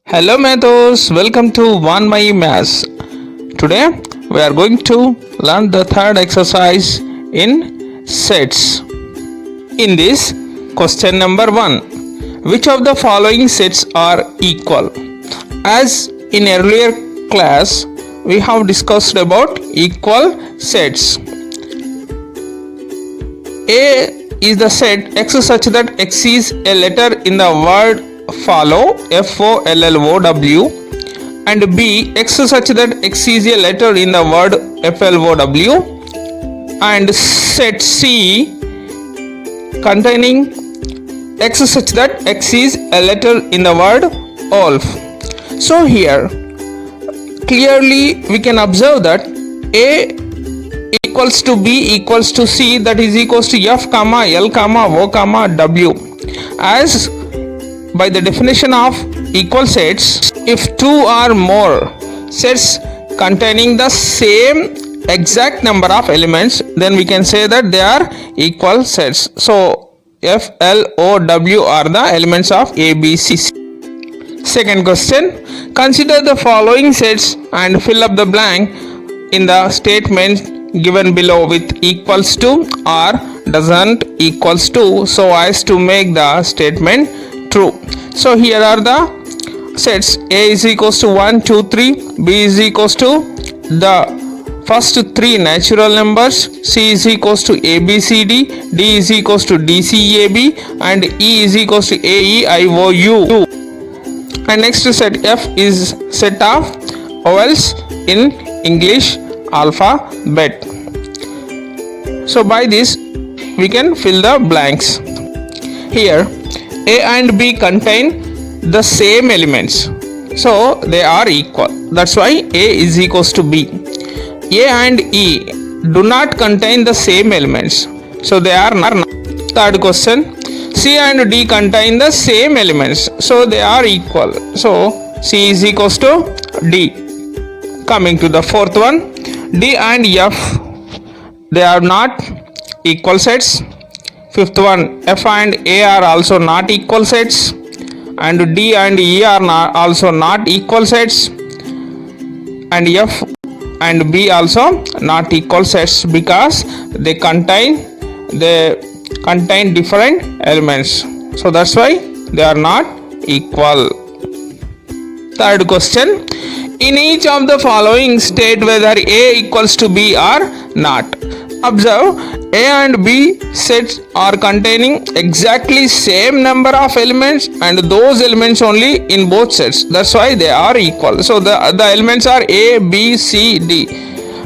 Hello Mathos, welcome to One My Maths. Today we are going to learn the third exercise in sets. In this, question number 1. Which of the following sets are equal? As in earlier class, we have discussed about equal sets. A is the set X such that X is a letter in the word follow, FOLLOW, and B X such that X is a letter in the word FLOW, and set C containing X such that X is a letter in the word wolf. So here clearly we can observe that A equals to B equals to C, that is equals to F comma L comma O comma W. As by the definition of equal sets, if two or more sets containing the same exact number of elements, then we can say that they are equal sets. So F, L, O, W are the elements of A, B, C. Second question, consider the following sets and fill up the blank in the statement given below with equals to or doesn't equals to, so as to make the statement true. So here are the sets. A is equals to 1, 2, 3, B is equals to the first three natural numbers, C is equals to A, B, C, D, D is equals to D, C, A, B, and E is equals to A, E, I, O, U. And next set F is set of vowels in English alphabet. So by this we can fill the blanks. Here A and B contain the same elements, so they are equal. That's why A is equals to B. A and E do not contain the same elements, so they are not. Third question, C and D contain the same elements, so they are equal. So C is equals to D. Coming to the fourth one, D and F, they are not equal sets. Fifth one, F and A are also not equal sets, and D and E are also not equal sets, and F and B also not equal sets because they contain different elements. So that's why they are not equal. Third question, in each of the following state whether A equals to B or not. Observe, A and B sets are containing exactly same number of elements, and those elements only in both sets. That's why they are equal. So the elements are A, B, C, D.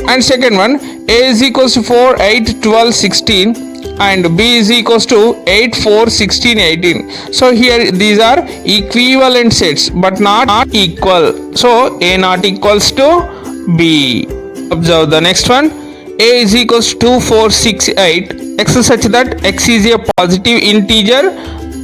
And second one, A is equals to 4, 8, 12, 16, and B is equals to 8, 4, 16, 18. So here these are equivalent sets but not equal. So A not equals to B. Observe the next one. A is equals to 2, 4, 6, 8. X such that X is a positive integer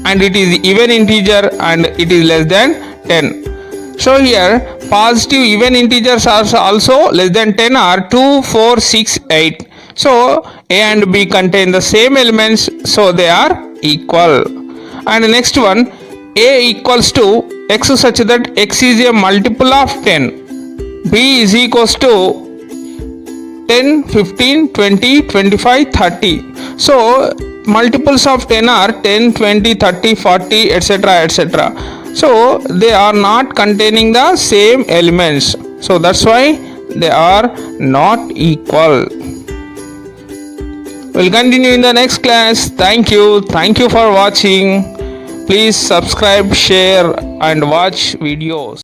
and it is even integer and it is less than 10. So here positive even integers are also less than 10 are 2, 4, 6, 8. So A and B contain the same elements, so they are equal. And the next one, A equals to X such that X is a multiple of 10. B is equals to 10, 15, 20, 25, 30. So multiples of 10 are 10, 20, 30, 40, etc., etc. So they are not containing the same elements. So that's why they are not equal. We'll continue in the next class. Thank you. Thank you for watching. Please subscribe, share, and watch videos.